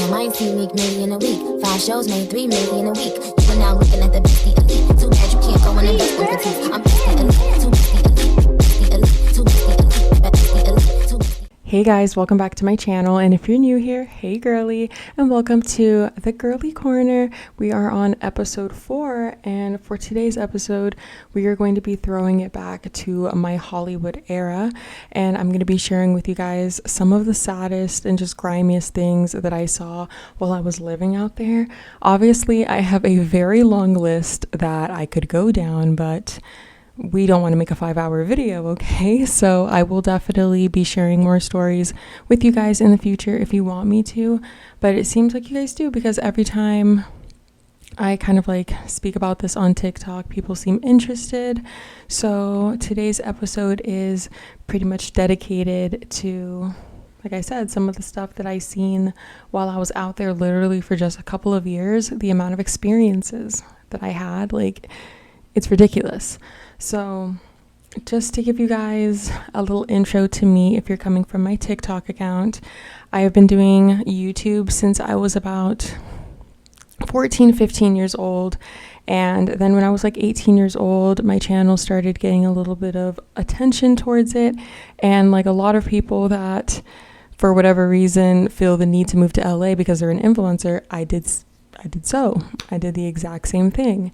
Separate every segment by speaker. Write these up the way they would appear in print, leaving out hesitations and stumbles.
Speaker 1: Damn, I ain't seen Meek million a week. 5 shows made 3 million a week. You are now looking at the bestie elite. Too bad you can't go and invest in petite. I'm bestie elite, too bestie elite, bestie elite, too bestie elite, bestie elite, too bestie.
Speaker 2: Hey guys, welcome back to my channel, and if you're new here, hey girly, and welcome to the Girly Corner. We are on episode 4, and for today's episode, we are going to be throwing it back to my Hollywood era, and I'm going to be sharing with you guys some of the saddest and just grimiest things that I saw while I was living out there. Obviously, I have a very long list that I could go down, but we don't want to make a 5-hour video, okay? So I will definitely be sharing more stories with you guys in the future if you want me to, but it seems like you guys do, because every time I kind of like speak about this on TikTok, people seem interested. So today's episode is pretty much dedicated to, like I said, some of the stuff that I seen while I was out there literally for just a couple of years. The amount of experiences that I had, like, it's ridiculous. So just to give you guys a little intro to me, if you're coming from my TikTok account, I have been doing YouTube since I was about 14, 15 years old. And then when I was like 18 years old, my channel started getting a little bit of attention towards it. And like a lot of people that, for whatever reason, feel the need to move to LA because they're an influencer, I did the exact same thing.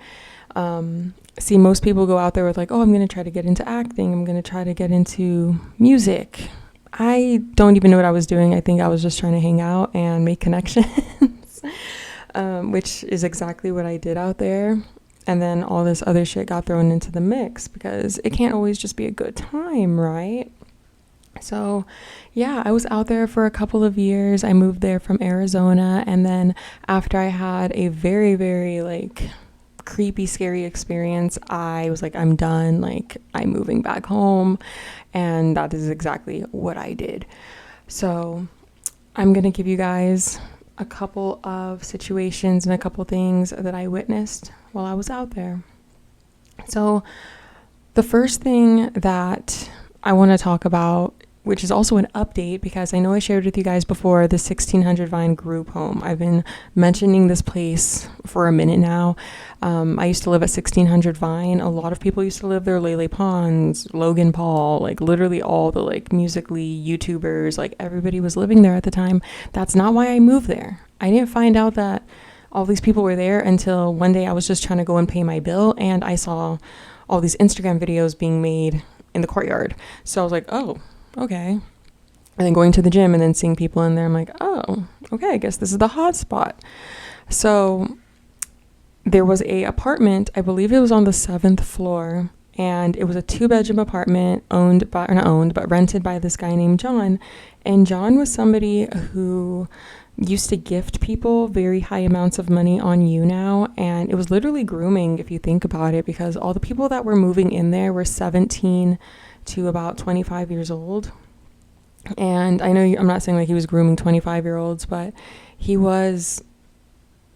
Speaker 2: See, most people go out there with like, oh, I'm going to try to get into acting. I'm going to try to get into music. I don't even know what I was doing. I think I was just trying to hang out and make connections, which is exactly what I did out there. And then all this other shit got thrown into the mix because it can't always just be a good time, right? So yeah, I was out there for a couple of years. I moved there from Arizona. And then after I had a very, very like creepy, scary experience, I was like, I'm done. Like, I'm moving back home. And that is exactly what I did. So I'm going to give you guys a couple of situations and a couple things that I witnessed while I was out there. So the first thing that I want to talk about, which is also an update, because I know I shared with you guys before, the 1600 Vine group home. I've been mentioning this place for a minute now. I used to live at 1600 Vine. A lot of people used to live there. Lele Pons, Logan Paul, like literally all the like Musical.ly YouTubers, like everybody was living there at the time. That's not why I moved there. I didn't find out that all these people were there until one day I was just trying to go and pay my bill, and I saw all these Instagram videos being made in the courtyard. So I was like, oh, okay. And then going to the gym and then seeing people in there, I'm like, oh, okay, I guess this is the hot spot. So there was a apartment, I believe it was on the 7th floor, and it was a 2-bedroom apartment rented by this guy named John. And John was somebody who used to gift people very high amounts of money on YouNow, and it was literally grooming if you think about it, because all the people that were moving in there were 17 to about 25 years old. And I know I'm not saying like he was grooming 25-year-olds, but he was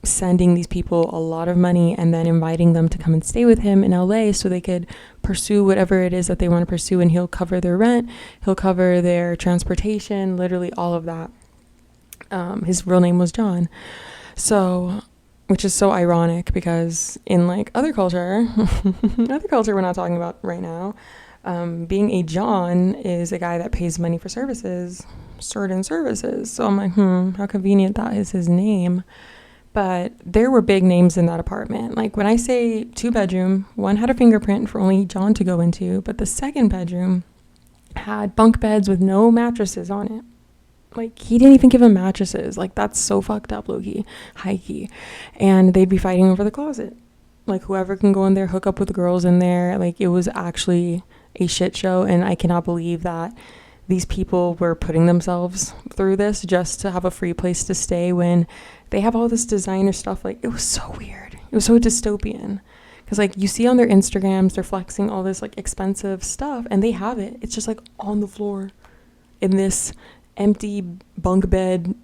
Speaker 2: sending these people a lot of money and then inviting them to come and stay with him in LA so they could pursue whatever it is that they want to pursue, and he'll cover their rent, he'll cover their transportation, literally all of that. His real name was John. So, which is so ironic because in like other culture we're not talking about right now, being a John is a guy that pays money for certain services. So I'm like, how convenient that is his name. But there were big names in that apartment. Like when I say 2-bedroom, one had a fingerprint for only John to go into, but the 2nd bedroom had bunk beds with no mattresses on it. Like he didn't even give them mattresses. Like that's so fucked up, low-key, high-key. And they'd be fighting over the closet. Like whoever can go in there, hook up with the girls in there. Like it was actually a shit show, and I cannot believe that these people were putting themselves through this just to have a free place to stay when they have all this designer stuff. Like it was so weird. It was so dystopian, because like you see on their Instagrams, they're flexing all this like expensive stuff, and they have it. It's just like on the floor in this empty bunk bed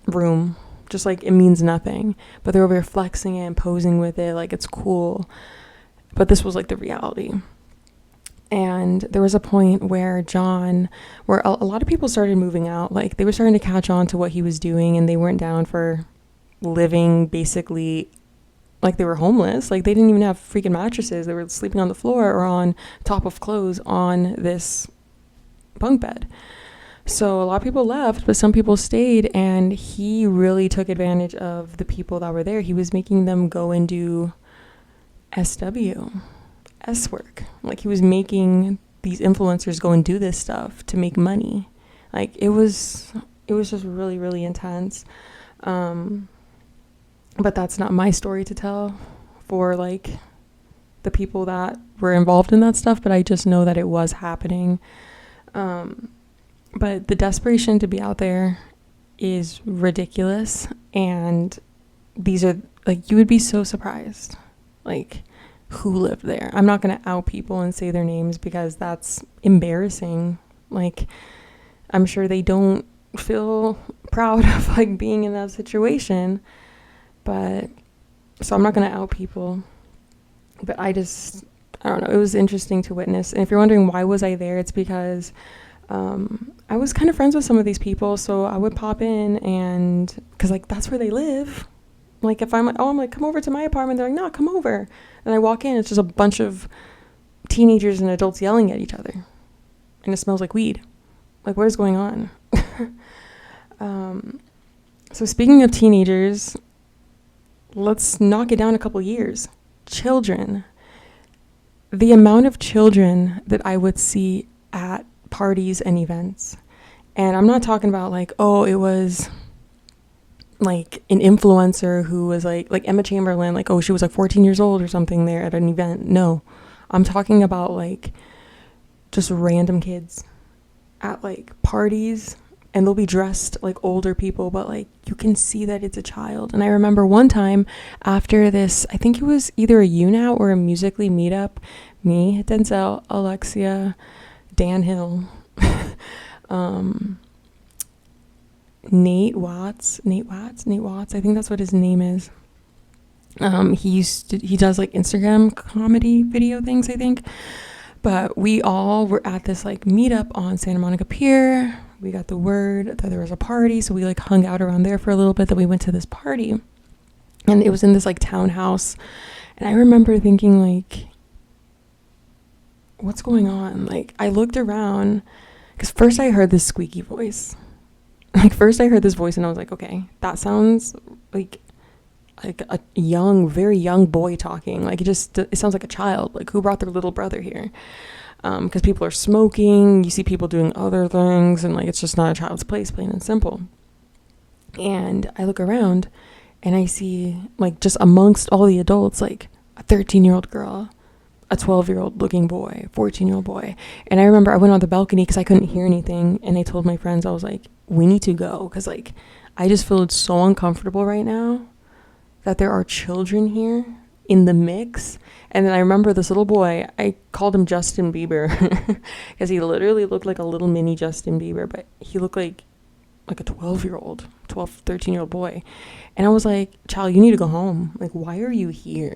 Speaker 2: room, just like it means nothing, but they're over here flexing it and posing with it like it's cool. But this was like the reality. And there was a point where a lot of people started moving out. Like, they were starting to catch on to what he was doing, and they weren't down for living basically like they were homeless. Like, they didn't even have freaking mattresses. They were sleeping on the floor or on top of clothes on this bunk bed. So a lot of people left, but some people stayed, and he really took advantage of the people that were there. He was making them go and do S work. Like, he was making these influencers go and do this stuff to make money. Like, it was just really, really intense. But that's not my story to tell for like the people that were involved in that stuff, but I just know that it was happening. But the desperation to be out there is ridiculous, and these are like, you would be so surprised like who lived there. I'm not going to out people and say their names because that's embarrassing. Like, I'm sure they don't feel proud of like being in that situation, but so I'm not going to out people. But I don't know, it was interesting to witness. And if you're wondering why was I there, it's because I was kind of friends with some of these people, so I would pop in, and because like that's where they live. Like, if I'm like, come over to my apartment, they're like, no, come over. And I walk in, it's just a bunch of teenagers and adults yelling at each other, and it smells like weed. Like, what is going on? So speaking of teenagers, let's knock it down a couple years. Children. The amount of children that I would see at parties and events. And I'm not talking about like, oh, it was like an influencer who was like Emma Chamberlain, like, oh, she was like 14 years old or something there at an event. No, I'm talking about like just random kids at like parties, and they'll be dressed like older people, but like you can see that it's a child. And I remember one time after this, I think it was either a YouNow or a Musically meetup, me, Denzel, Alexia, Dan Hill, Nate Watts, I think that's what his name is. He does like Instagram comedy video things, I think. But we all were at this like meetup on Santa Monica Pier. We got the word that there was a party, so we like hung out around there for a little bit. Then we went to this party, and it was in this like townhouse. And I remember thinking like, what's going on? Like, I looked around because first I heard this squeaky voice. Like, first I heard this voice and I was like, okay, that sounds like a young, very young boy talking. Like, it sounds like a child. Like, who brought their little brother here? Because people are smoking, you see people doing other things, and like, it's just not a child's place, plain and simple. And I look around and I see like, just amongst all the adults, like a 13-year-old girl, a 12-year-old looking boy, 14-year-old boy. And I remember I went on the balcony because I couldn't hear anything, and I told my friends, I was like, we need to go, because like I just feel so uncomfortable right now that there are children here in the mix. And then I remember this little boy, I called him Justin Bieber because he literally looked like a little mini Justin Bieber, but he looked like a 13-year-old boy. And I was like, child, you need to go home. Like, why are you here?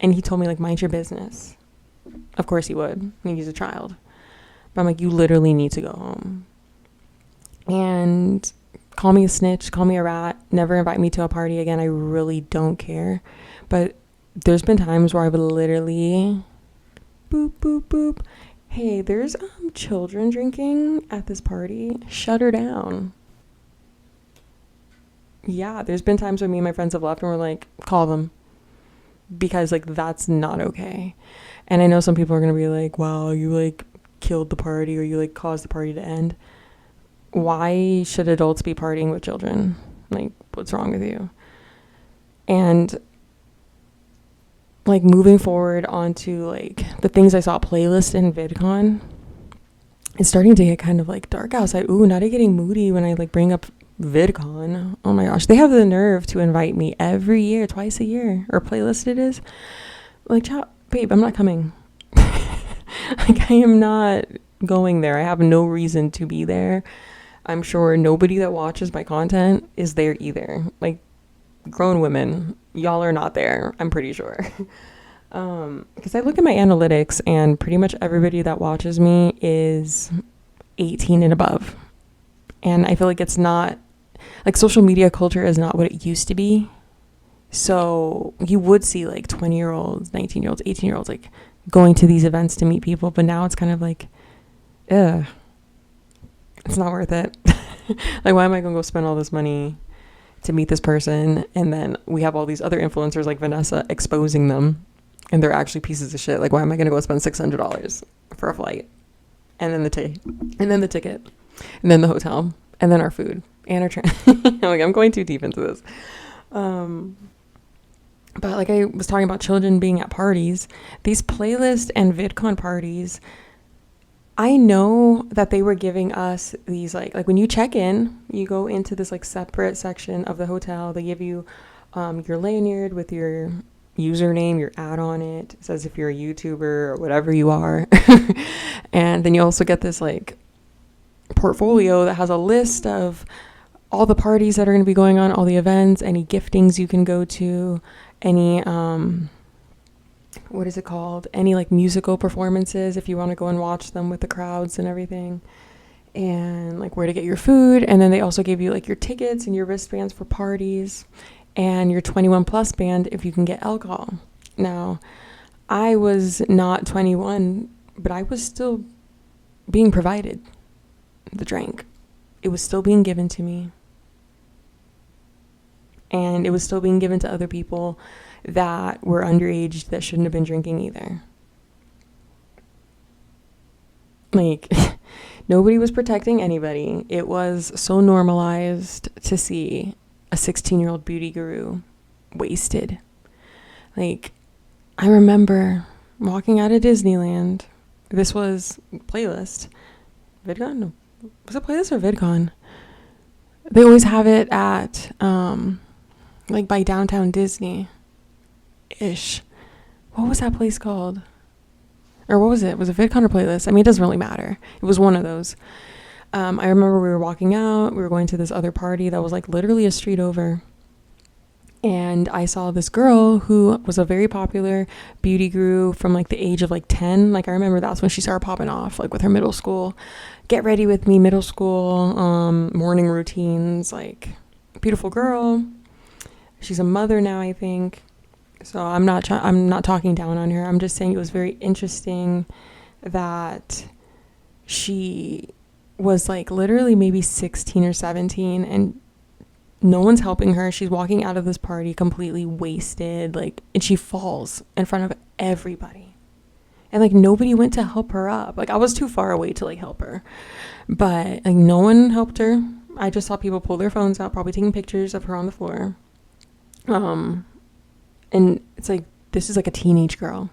Speaker 2: And he told me like, mind your business. Of course he would. I mean, he's a child. But I'm like, you literally need to go home. And call me a snitch, call me a rat, never invite me to a party again. I really don't care. But there's been times where I would literally boop, boop, boop. Hey, there's children drinking at this party. Shut her down. Yeah, there's been times when me and my friends have left and we're like, call them. Because like, that's not okay. And I know some people are going to be like, wow, you like killed the party, or you like caused the party to end. Why should adults be partying with children? Like, what's wrong with you? And like, moving forward onto like the things I saw playlist in VidCon, it's starting to get kind of like dark outside. Ooh, now they're getting moody when I like bring up VidCon. Oh my gosh, they have the nerve to invite me every year, twice a year, or playlist it is. Like, babe, I'm not coming. Like, I am not going there. I have no reason to be there. I'm sure nobody that watches my content is there either. Like, grown women, y'all are not there, I'm pretty sure. Because I look at my analytics and pretty much everybody that watches me is 18 and above. And I feel like it's not, like, social media culture is not what it used to be. So you would see like 20-year-olds, 19-year-olds, 18-year-olds like going to these events to meet people. But now it's kind of like, ugh, it's not worth it. Like, why am I going to go spend all this money to meet this person? And then we have all these other influencers like Vanessa exposing them, and they're actually pieces of shit. Like, why am I going to go spend $600 for a flight? And then the ticket, and then the hotel, and then our food, and our like, I'm going too deep into this. But like I was talking about children being at parties, these playlist and VidCon parties, I know that they were giving us these like when you check in, you go into this like separate section of the hotel. They give you your lanyard with your username, your ad on it. It says if you're a YouTuber or whatever you are. And then you also get this like portfolio that has a list of all the parties that are going to be going on, all the events, any giftings you can go to, any what is it called, any like musical performances if you want to go and watch them with the crowds and everything, and like where to get your food. And then they also gave you like your tickets and your wristbands for parties and your 21 plus band if you can get alcohol. Now, I was not 21, but I was still being provided the drink. It was still being given to me. And it was still being given to other people that were underage that shouldn't have been drinking either. Like, nobody was protecting anybody. It was so normalized to see a 16-year-old beauty guru wasted. Like, I remember walking out of Disneyland. This was Playlist. VidCon? No. Was it Playlist or VidCon? They always have it at, like by downtown Disney-ish. What was that place called? Or what was it? Was it VidCon or Playlist? I mean, it doesn't really matter. It was one of those. I remember we were walking out. We were going to this other party that was like literally a street over. And I saw this girl who was a very popular beauty guru from like the age of like 10. Like, I remember that's when she started popping off, like with her middle school. Get ready with me, middle school, morning routines, like beautiful girl. She's a mother now, I think. So I'm not talking down on her. I'm just saying it was very interesting that she was like literally maybe 16 or 17 and no one's helping her. She's walking out of this party completely wasted, like, and she falls in front of everybody. And like nobody went to help her up. Like, I was too far away to like help her. But like no one helped her. I just saw people pull their phones out, probably taking pictures of her on the floor. And it's like, this is like a teenage girl.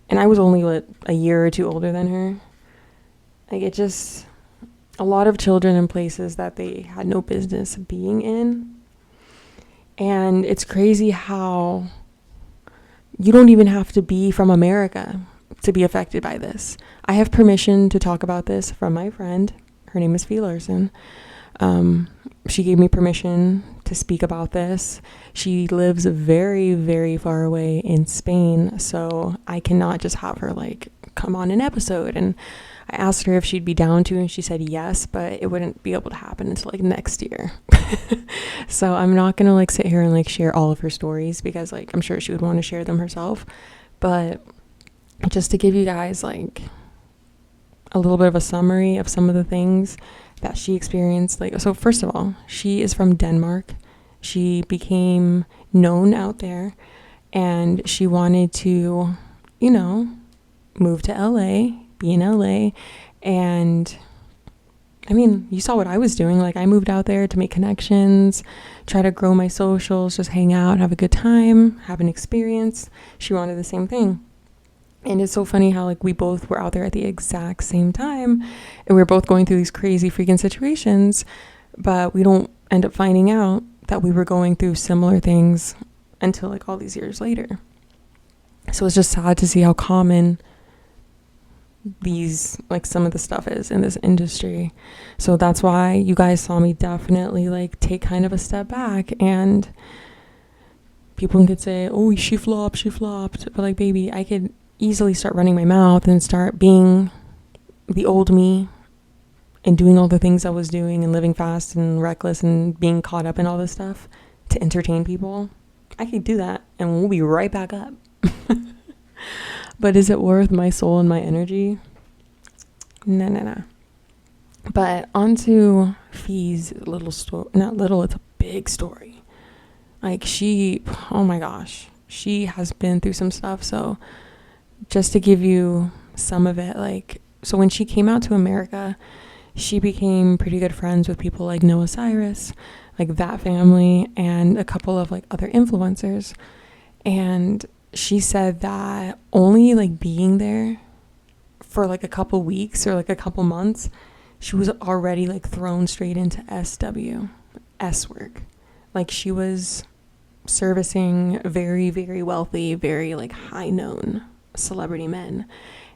Speaker 2: And I was only what, a year or two older than her. Like, it just, a lot of children in places that they had no business being in. And it's crazy how you don't even have to be from America to be affected by this. I have permission to talk about this from my friend. Her name is Fee Larson. She gave me permission to speak about this. She lives very, very far away in Spain, so I cannot just have her like come on an episode. And I asked her if she'd be down to, and she said yes, but it wouldn't be able to happen until like next year. So I'm not gonna like sit here and like share all of her stories because like I'm sure she would want to share them herself. But just to give you guys like a little bit of a summary of some of the things that she experienced. Like, so first of all, she is from Denmark. She became known out there and she wanted to, you know, move to LA, be in LA. And I mean, you saw what I was doing. Like, I moved out there to make connections, try to grow my socials, just hang out, have a good time, have an experience. She wanted the same thing. And it's so funny how like we both were out there at the exact same time and we were both going through these crazy freaking situations, but we don't end up finding out that we were going through similar things until like all these years later. So it's just sad to see how common these like some of the stuff is in this industry. So that's why you guys saw me definitely like take kind of a step back and people could say, oh, she flopped. But like, baby, I could easily start running my mouth and start being the old me and doing all the things I was doing and living fast and reckless and being caught up in all this stuff to entertain people. I could do that and we'll be right back up. But is it worth my soul and my energy? No. But onto Fee's little story. Not little, it's a big story. Like oh my gosh, she has been through some stuff. So just to give you some of it, like, so when she came out to America, she became pretty good friends with people like Noah Cyrus, like that family, and a couple of like other influencers. And she said that only like being there for like a couple weeks or like a couple months, she was already like thrown straight into S work. Like she was servicing very, very wealthy, very like high known celebrity men.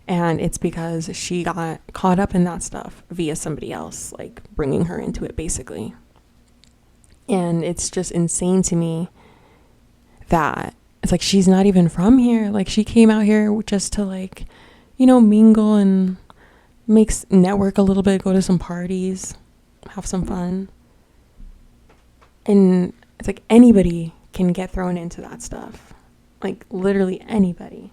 Speaker 2: And it's because she got caught up in that stuff via somebody else, like bringing her into it basically. And it's just insane to me that it's like she's not even from here. Like she came out here just to like, you know, mingle and network a little bit, go to some parties, have some fun. And it's like anybody can get thrown into that stuff. Like literally anybody.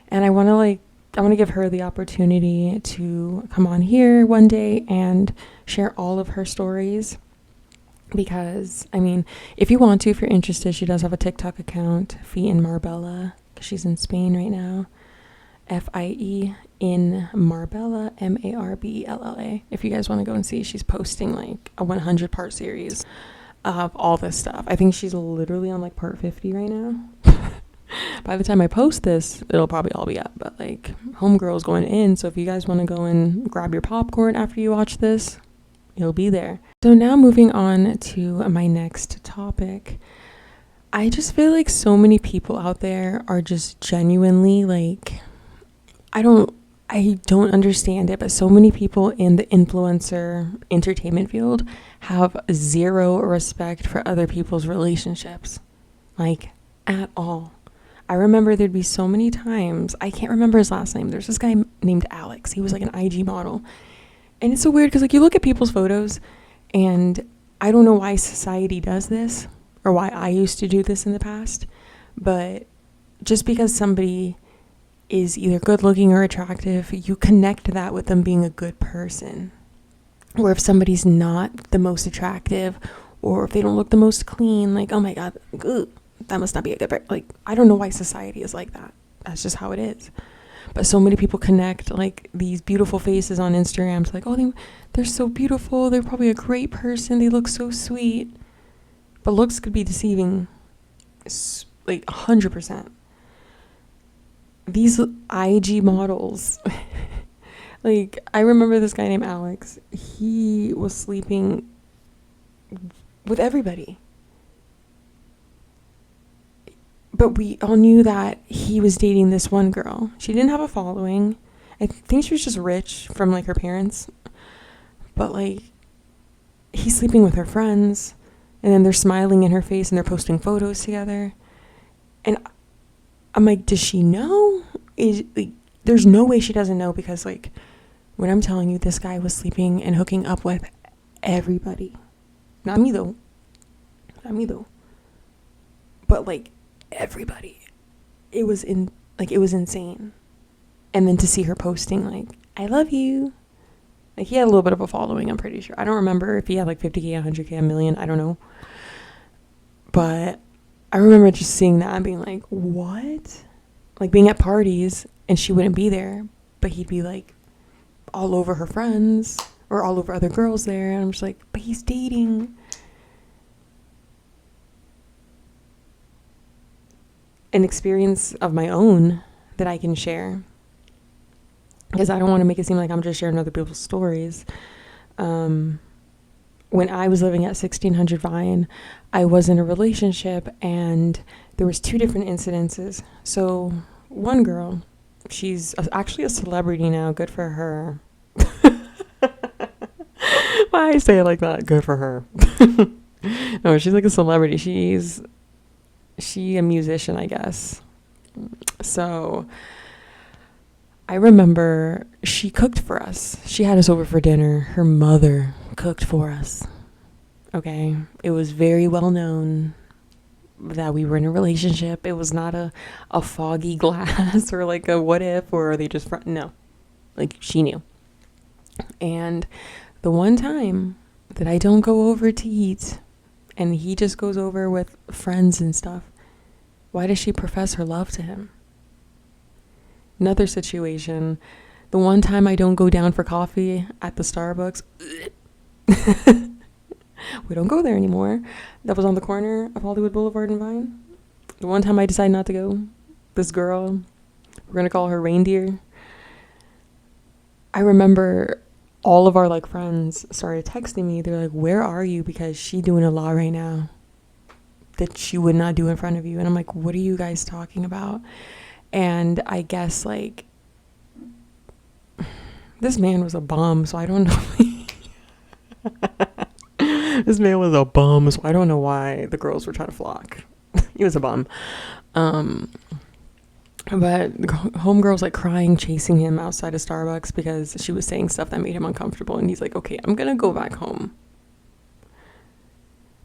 Speaker 2: And I want to give her the opportunity to come on here one day and share all of her stories. Because, I mean, if you want to, if you're interested, she does have a TikTok account, Fee in Marbella, because she's in Spain right now. Fie in Marbella, Marbella. If you guys want to go and see, she's posting like a 100-part series of all this stuff. I think she's literally on like part 50 right now. By the time I post this, it'll probably all be up. But like, homegirl's going in, so if you guys want to go and grab your popcorn after you watch this, you'll be there. So now moving on to my next topic. I just feel like so many people out there are just genuinely like, I don't understand it, but so many people in the influencer entertainment field have zero respect for other people's relationships. Like, at all. I remember there'd be so many times, I can't remember his last name. There's this guy named Alex. He was like an IG model. And it's so weird because like you look at people's photos and I don't know why society does this or why I used to do this in the past, but just because somebody is either good looking or attractive, you connect that with them being a good person. Or if somebody's not the most attractive or if they don't look the most clean, like, oh my God, ugh, that must not be a good person. Like, I don't know why society is like that. That's just how it is. But so many people connect like these beautiful faces on Instagram. It's like, oh, they're so beautiful. They're probably a great person. They look so sweet. But looks could be deceiving, like 100%. These IG models, like I remember this guy named Alex. He was sleeping with everybody. But we all knew that he was dating this one girl. She didn't have a following. I think she was just rich from like her parents. But like, he's sleeping with her friends. And then they're smiling in her face and they're posting photos together. And I'm like, does she know? There's no way she doesn't know, because like, when I'm telling you, this guy was sleeping and hooking up with everybody. Not me though. But like, everybody. It was insane. And then to see her posting like, I love you. Like, he had a little bit of a following, I'm pretty sure. I don't remember if he had like 50K, 100K, a million, I don't know. But I remember just seeing that and being like, what? Like being at parties and she wouldn't be there, but he'd be like all over her friends or all over other girls there. And I'm just like, but he's dating. An experience of my own that I can share, because I don't want to make it seem like I'm just sharing other people's stories. When I was living at 1600 Vine, I was in a relationship and there was 2 different incidences. So one girl, she's actually a celebrity now, good for her. Why I say it like that, good for her. No, she's like a celebrity. She's She a musician, I guess. So I remember she cooked for us. She had us over for dinner. Her mother cooked for us. Okay. It was very well known that we were in a relationship. It was not a foggy glass or like a what if, or are they just no. Like she knew. And the one time that I don't go over to eat and he just goes over with friends and stuff, why does she profess her love to him? Another situation, the one time I don't go down for coffee at the Starbucks, we don't go there anymore. That was on the corner of Hollywood Boulevard and Vine. The one time I decided not to go, this girl, we're going to call her Reindeer. I remember all of our like friends started texting me. They're like, where are you? Because she doing a lot right now that she would not do in front of you. And I'm like, what are you guys talking about? And I guess like this man was a bum, so I don't know. This man was a bum, so I don't know why the girls were trying to flock. He was a bum. But the homegirl's like crying, chasing him outside of Starbucks because she was saying stuff that made him uncomfortable. And he's like, okay, I'm going to go back home.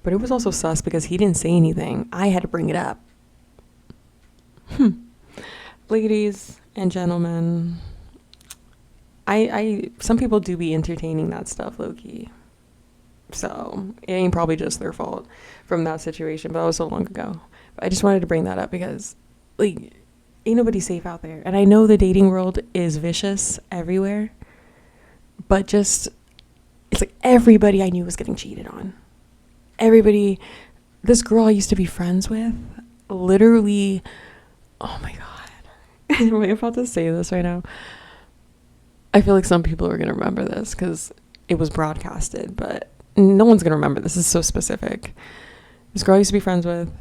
Speaker 2: But it was also sus because he didn't say anything. I had to bring it up. Ladies and gentlemen, I some people do be entertaining that stuff low-key. So it ain't probably just their fault from that situation, but that was so long ago. But I just wanted to bring that up because like ain't nobody safe out there. And I know the dating world is vicious everywhere, but just it's like everybody I knew was getting cheated on. Everybody, this girl I used to be friends with, literally, oh my God. Am I about to say this right now? I feel like some people are going to remember this because it was broadcasted, but no one's going to remember. This is so specific. This girl I used to be friends with,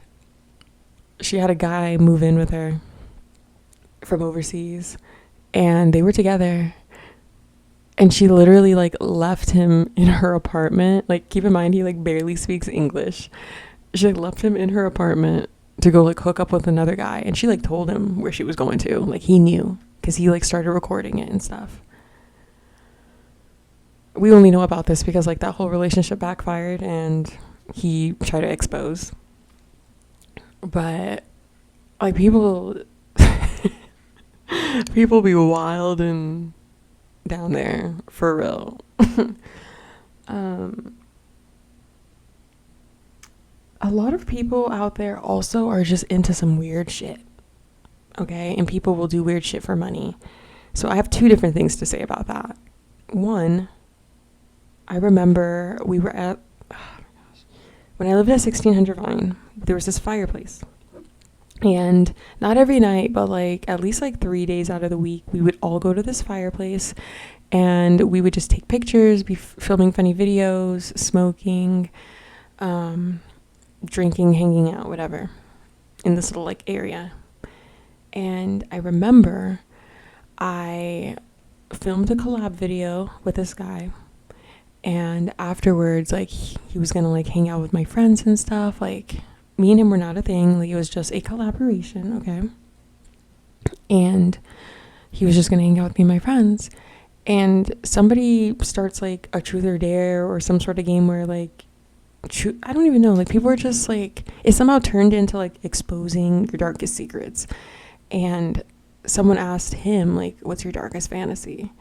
Speaker 2: she had a guy move in with her from overseas, and they were together, and she literally like left him in her apartment. Like, keep in mind, he like barely speaks English. She like left him in her apartment to go like hook up with another guy, and she like told him where she was going to. Like, he knew because he like started recording it and stuff. We only know about this because like that whole relationship backfired and he tried to expose. But like people be wild and down there for real. A lot of people out there also are just into some weird shit. Okay? And people will do weird shit for money. So I have two different things to say about that. One, I remember we were at, when I lived at 1600 Vine, there was this fireplace. And not every night, but like at least like 3 days out of the week, we would all go to this fireplace and we would just take pictures, be filming funny videos, smoking, drinking, hanging out, whatever, in this little like area. And I remember I filmed a collab video with this guy, and afterwards like he was gonna like hang out with my friends and stuff. Like, me and him were not a thing, like it was just a collaboration, okay? And he was just gonna hang out with me and my friends, and somebody starts like a truth or dare or some sort of game where like I don't even know, like people were just like, it somehow turned into like exposing your darkest secrets. And someone asked him like, what's your darkest fantasy?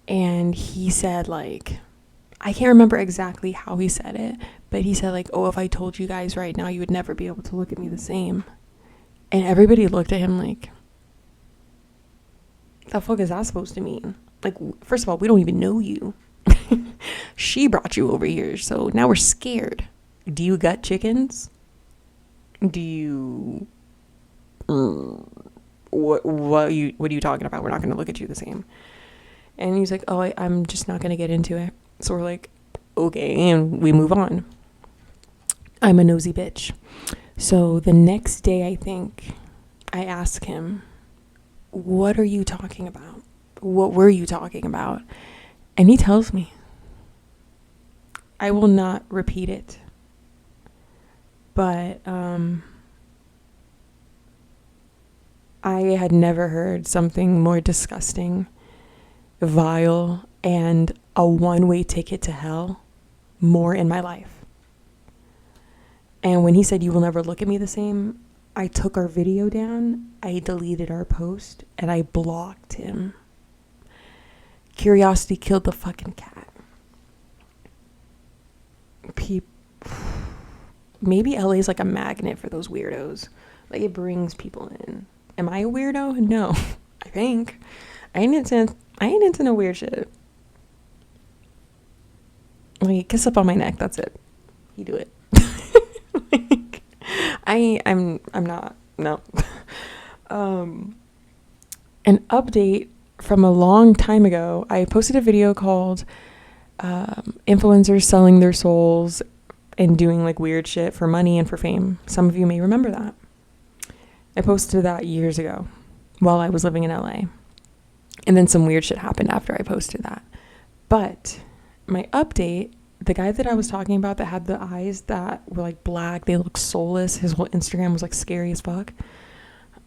Speaker 2: And he said like, I can't remember exactly how he said it, but he said like, oh, if I told you guys right now, you would never be able to look at me the same. And everybody looked at him like, the fuck is that supposed to mean? Like, first of all, we don't even know you. She brought you over here, so now we're scared. Do you gut chickens? Do you what are you talking about? We're not going to look at you the same. And he's like, oh, I'm just not going to get into it. So we're like, okay, and we move on. I'm a nosy bitch. So the next day, I think I ask him, what are you talking about? What were you talking about? And he tells me. I will not repeat it. But I had never heard something more disgusting, vile, and a one-way ticket to hell more in my life. And when he said, "You will never look at me the same," I took our video down, I deleted our post, and I blocked him. Curiosity killed the fucking cat. Maybe LA is like a magnet for those weirdos. Like, it brings people in. Am I a weirdo? No. I think. I ain't into no weird shit. Like, kiss up on my neck, that's it. You do it. Like, I'm not. No. An update from a long time ago. I posted a video called influencers selling their souls and doing like weird shit for money and for fame. Some of you may remember that. I posted that years ago while I was living in LA. And then some weird shit happened after I posted that. But my update, the guy that I was talking about that had the eyes that were like black, they look soulless, his whole Instagram was like scary as fuck.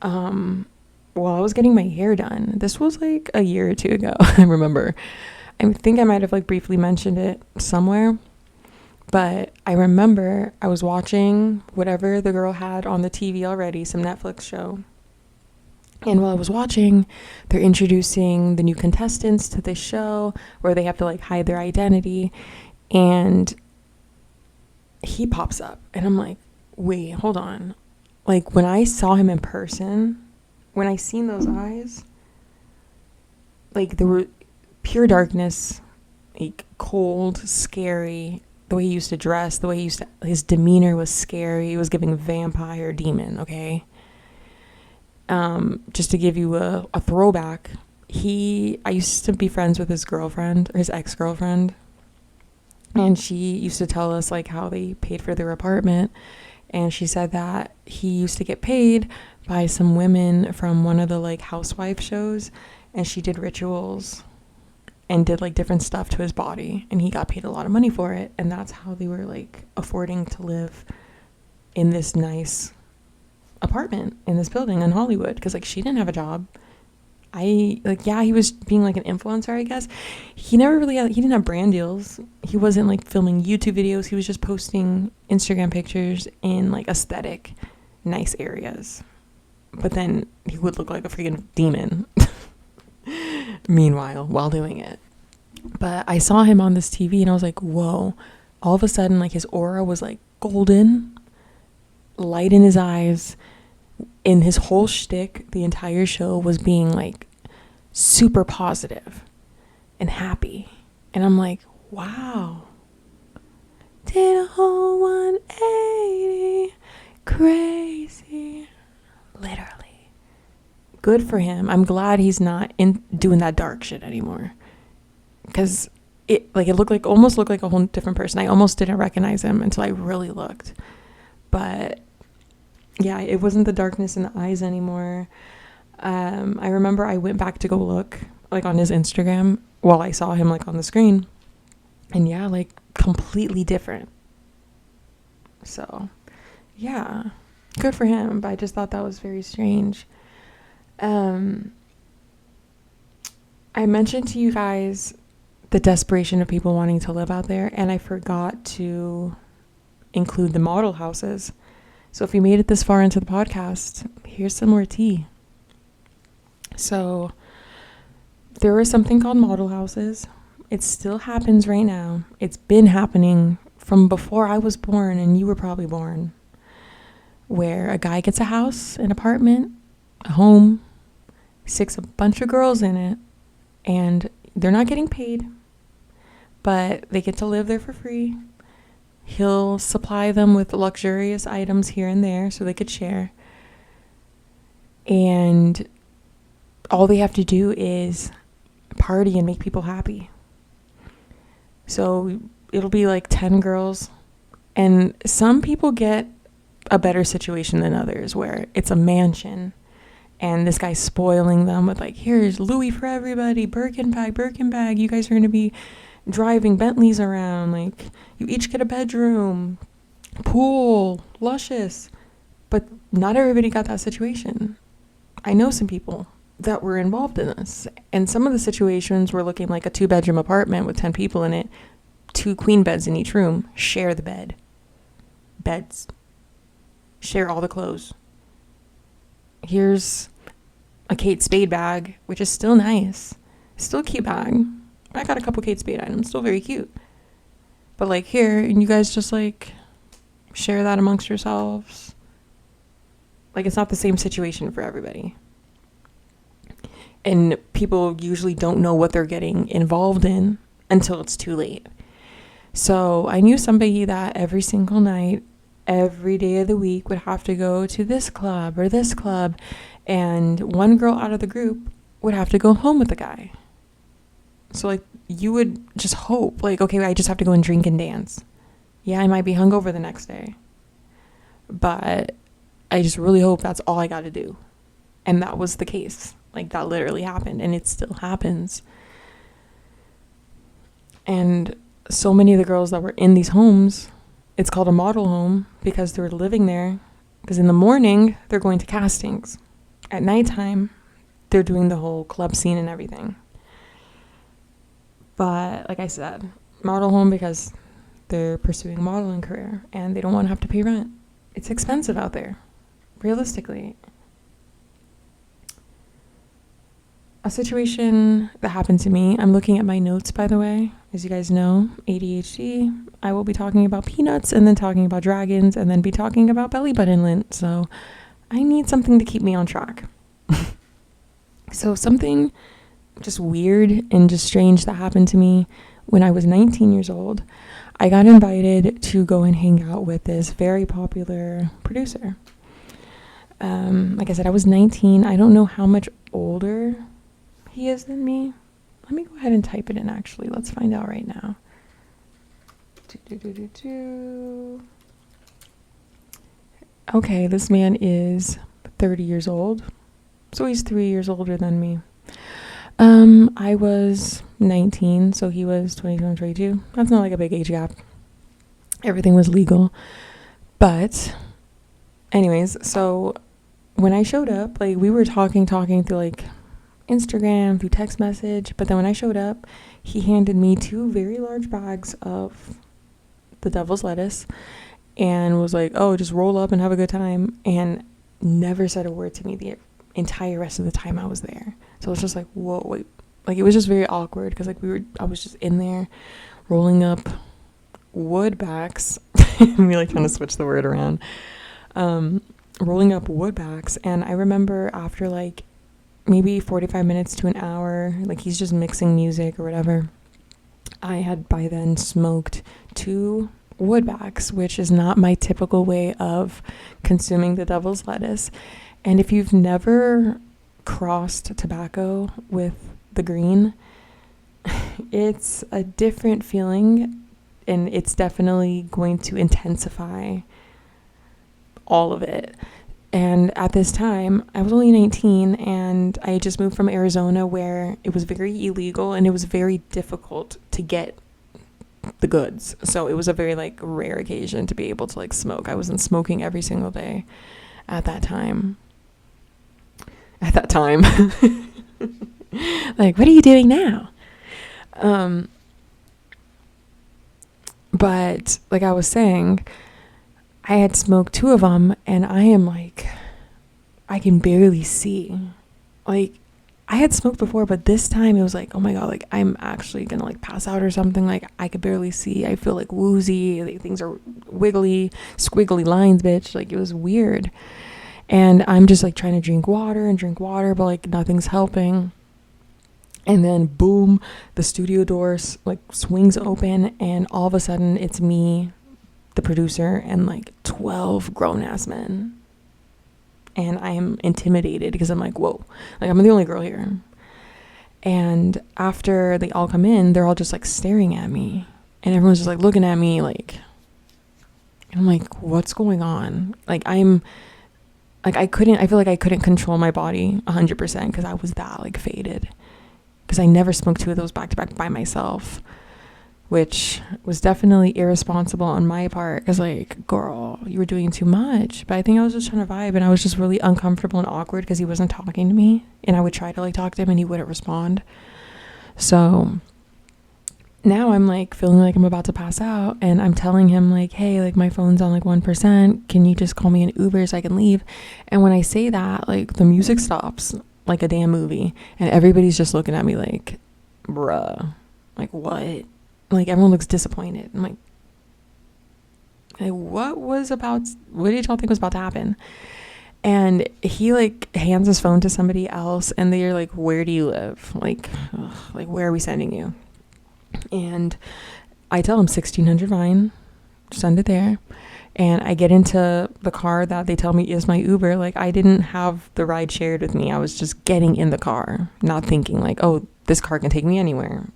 Speaker 2: While I was getting my hair done, this was like a year or two ago, I remember. I think I might have like briefly mentioned it somewhere, but I remember I was watching whatever the girl had on the TV already, some Netflix show. And while I was watching, they're introducing the new contestants to this show where they have to like hide their identity. And he pops up and I'm like, wait, hold on. Like, when I saw him in person, when I seen those eyes, like, there were pure darkness, like cold, scary. The way he used to dress, the way his demeanor was scary. It was giving vampire demon, okay? Just to give you a throwback, I used to be friends with his girlfriend, or his ex-girlfriend, and she used to tell us like how they paid for their apartment, and she said that he used to get paid by some women from one of the like housewife shows, and she did rituals and did like different stuff to his body, and he got paid a lot of money for it, and that's how they were like affording to live in this nice apartment in this building in Hollywood, because like she didn't have a job. He was being like an influencer, I guess. He didn't have brand deals. He wasn't like filming YouTube videos. He was just posting Instagram pictures in like aesthetic nice areas, but then he would look like a freaking demon meanwhile while doing it. But I saw him on this TV and I was like, whoa. All of a sudden, like, his aura was like golden, light in his eyes, and his whole shtick the entire show was being like super positive and happy. And I'm like, wow, did a whole 180, crazy, literally. Good for him. I'm glad he's not doing that dark shit anymore, because it almost looked like a whole different person. I almost didn't recognize him until I really looked. But yeah, it wasn't the darkness in the eyes anymore. I remember I went back to go look like on his Instagram while I saw him like on the screen, and yeah, like completely different. So yeah, good for him. But I just thought that was very strange. I mentioned to you guys the desperation of people wanting to live out there, and I forgot to include the model houses. So if you made it this far into the podcast, here's some more tea. So there is something called model houses. It still happens right now. It's been happening from before I was born and you were probably born, where a guy gets a house, an apartment, a home, sticks a bunch of girls in it, and they're not getting paid, but they get to live there for free. He'll supply them with luxurious items here and there so they could share. And all they have to do is party and make people happy. So it'll be like 10 girls. And some people get a better situation than others, where it's a mansion and this guy's spoiling them with like, here's Louis for everybody, Birkin bag. You guys are going to be driving Bentleys around, like you each get a bedroom, pool, luscious. But not everybody got that situation. I know some people that were involved in this, and some of the situations were looking like a 2-bedroom apartment with 10 people in it, 2 queen beds in each room, share the beds, share all the clothes. Here's a Kate Spade bag, which is still nice, still a cute bag. I got a couple Kate Spade items, still very cute. But like here, and you guys just like share that amongst yourselves. Like, it's not the same situation for everybody. And people usually don't know what they're getting involved in until it's too late. So I knew somebody that every single night, every day of the week would have to go to this club or this club. And one girl out of the group would have to go home with the guy. So like, you would just hope, like, okay, I just have to go and drink and dance. Yeah, I might be hungover the next day, but I just really hope that's all I got to do. And that was the case. Like, that literally happened, and it still happens. And so many of the girls that were in these homes, it's called a model home because they're living there. Because in the morning, they're going to castings. At nighttime, they're doing the whole club scene and everything. But like I said, model home because they're pursuing a modeling career and they don't want to have to pay rent. It's expensive out there, realistically. A situation that happened to me, I'm looking at my notes, by the way. As you guys know, ADHD, I will be talking about peanuts and then talking about dragons and then be talking about belly button lint. So I need something to keep me on track. So something just weird and just strange that happened to me when I was 19 years old. I got invited to go and hang out with this very popular producer. Like I said, I was 19. I don't know how much older he is than me. Let me go ahead and type it in, actually. Let's find out right now. Okay, this man is 30 years old. So he's 3 years older than me. I was 19, so he was 21, 22. That's not like a big age gap. Everything was legal. But anyways, so when I showed up, like, we were talking through like Instagram, through text message. But then when I showed up, he handed me 2 very large bags of the devil's lettuce and was like, oh, just roll up and have a good time. And never said a word to me the entire rest of the time I was there. So it was just like, whoa, wait. Like, it was just very awkward because like I was just in there rolling up woodbacks. I'm really trying to switch the word around. Rolling up woodbacks. And I remember after like maybe 45 minutes to an hour, like he's just mixing music or whatever, I had by then smoked 2 woodbacks, which is not my typical way of consuming the devil's lettuce. And if you've never crossed tobacco with the green, it's a different feeling, and it's definitely going to intensify all of it. And at this time, I was only 19, and I just moved from Arizona, where it was very illegal and it was very difficult to get the goods. So it was a very like rare occasion to be able to like smoke. I wasn't smoking every single day at that time. Like, what are you doing now? But like I was saying, I had smoked 2 of them, and I am like, I can barely see. Like, I had smoked before, but this time it was like, oh my god, like I'm actually gonna like pass out or something. Like, I could barely see. I feel like woozy. Like, things are wiggly, squiggly lines, bitch. Like, it was weird. And I'm just like trying to drink water, but like nothing's helping. And then boom, the studio doors like swings open, and all of a sudden it's me, the producer, and like 12 grown-ass men. And I am intimidated because I'm like, whoa, like I'm the only girl here. And after they all come in, they're all just like staring at me, and everyone's just like looking at me like, and I'm like, what's going on? Like, I feel like I couldn't control my body 100% because I was that like faded, because I never smoked 2 of those back to back by myself. which was definitely irresponsible on my part because, like, girl, you were doing too much. But I think I was just trying to vibe, and I was just really uncomfortable and awkward because he wasn't talking to me, and I would try to, like, talk to him and he wouldn't respond. So now I'm, like, feeling like I'm about to pass out, and I'm telling him, like, hey, like, my phone's on, like, 1%. Can you just call me an Uber so I can leave? And when I say that, like, the music stops like a damn movie, and everybody's just looking at me like, bruh, like, what? Like, everyone looks disappointed. I'm like, hey, what did y'all think was about to happen? And he, like, hands his phone to somebody else, and they're like, where do you live? Like, like, where are we sending you? And I tell him 1600 Vine, send it there. And I get into the car that they tell me is my Uber. Like, I didn't have the ride shared with me. I was just getting in the car, not thinking like, oh, this car can take me anywhere.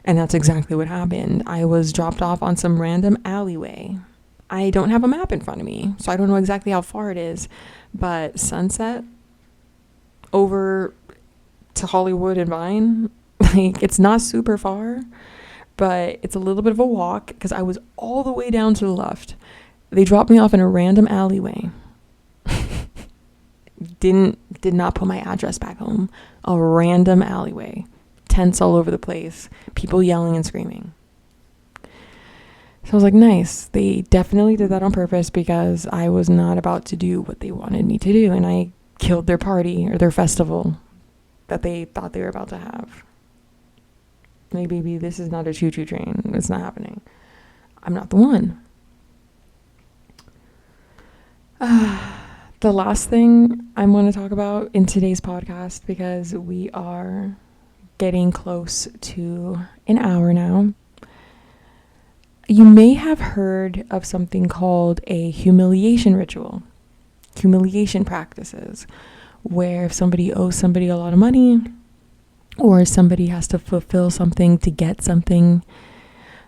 Speaker 2: And that's exactly what happened. I was dropped off on some random alleyway. I don't have a map in front of me, so I don't know exactly how far it is. But Sunset over to Hollywood and Vine, like, it's not super far, but it's a little bit of a walk because I was all the way down to the left. They dropped me off in a random alleyway. Did not put my address back home. A random alleyway. Tents all over the place. People yelling and screaming. So I was like, nice. They definitely did that on purpose because I was not about to do what they wanted me to do. And I killed their party or their festival that they thought they were about to have. Like, baby, this is not a choo-choo train. It's not happening. I'm not the one. The last thing I want to talk about in today's podcast, because we are getting close to an hour now. You may have heard of something called a humiliation ritual, humiliation practices, where if somebody owes somebody a lot of money, or somebody has to fulfill something to get something.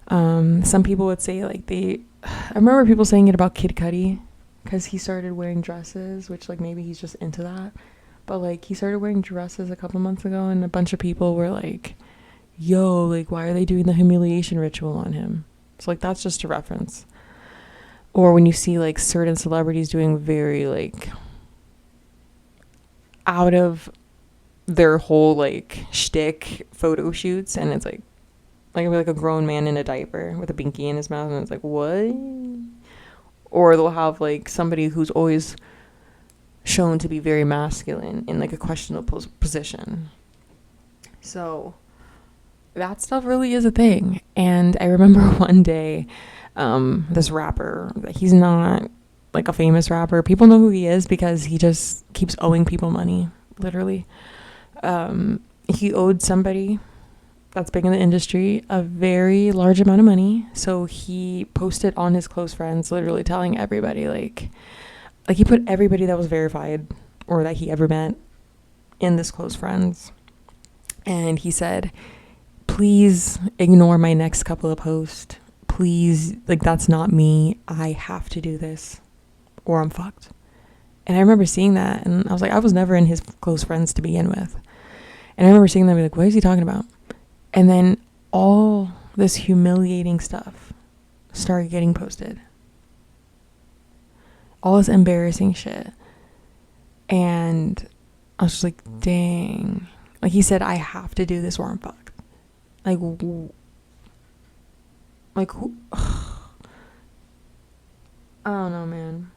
Speaker 2: Some people would say, like, I remember people saying it about Kid Cudi, because he started wearing dresses, which, like, maybe he's just into that. But, like, he started wearing dresses a couple months ago, and a bunch of people were like, yo, like, why are they doing the humiliation ritual on him? So, like, that's just a reference. Or when you see, like, certain celebrities doing very, like, out of their whole, like, shtick photo shoots, and it's like a grown man in a diaper with a binky in his mouth, and it's like, what? Or they'll have, like, somebody who's always shown to be very masculine in, like, a questionable position. So that stuff really is a thing. And I remember one day, this rapper, he's not, like, a famous rapper. People know who he is because he just keeps owing people money, literally. He owed somebody that's big in the industry a very large amount of money, so he posted on his close friends, literally telling everybody, like he put everybody that was verified or that he ever met in this close friends, and he said, please ignore my next couple of posts, please, like, that's not me, I have to do this or I'm fucked. And I remember seeing that, and I was like, I was never in his close friends to begin with. And I remember seeing them and be like, what is he talking about? And then all this humiliating stuff started getting posted. All this embarrassing shit. And I was just like, dang. Like, he said, I have to do this or I'm fucked. Like who? I don't know, man.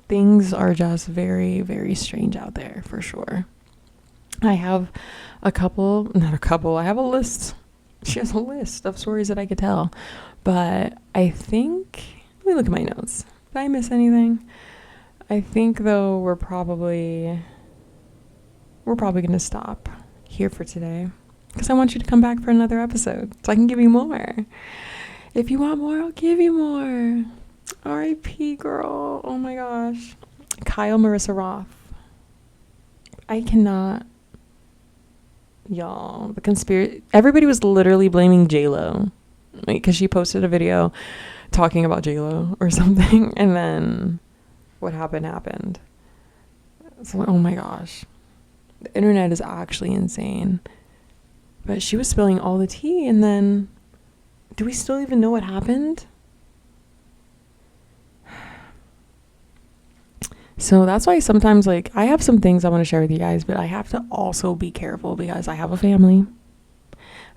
Speaker 2: Things are just very, very strange out there, for sure. I have I have a list. She has a list of stories that I could tell. But I think, let me look at my notes. Did I miss anything? I think, though, we're probably going to stop here for today. Because I want you to come back for another episode so I can give you more. If you want more, I'll give you more. R.I.P. girl. Oh my gosh. Kyle Marissa Roth. I cannot. Y'all, the conspiracy. Everybody was literally blaming J-Lo. Like, because she posted a video talking about J-Lo or something. And then what happened. So, oh my gosh. The internet is actually insane. But she was spilling all the tea, and then do we still even know what happened? So that's why sometimes, like, I have some things I want to share with you guys, but I have to also be careful because I have a family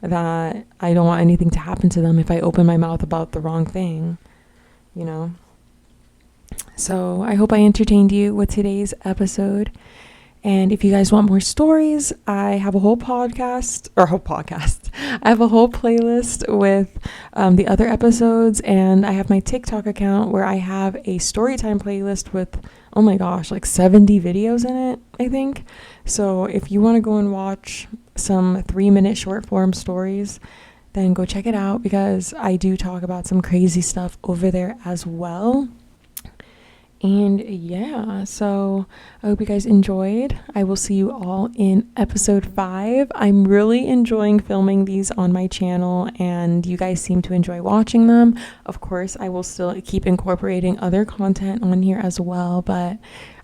Speaker 2: that I don't want anything to happen to them if I open my mouth about the wrong thing, you know? So I hope I entertained you with today's episode. And if you guys want more stories, I have a whole podcast. I have a whole playlist with the other episodes, and I have my TikTok account where I have a storytime playlist with, oh my gosh, like 70 videos in it, I think. So if you want to go and watch some 3-minute short form stories, then go check it out, because I do talk about some crazy stuff over there as well. And yeah, so I hope you guys enjoyed. I will see you all in episode 5. I'm really enjoying filming these on my channel, and you guys seem to enjoy watching them. Of course, I will still keep incorporating other content on here as well, but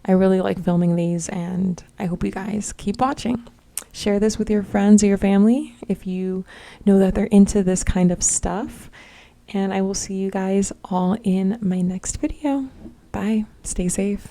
Speaker 2: I really like filming these, and I hope you guys keep watching. Share this with your friends or your family if you know that they're into this kind of stuff. And I will see you guys all in my next video. Bye. Stay safe.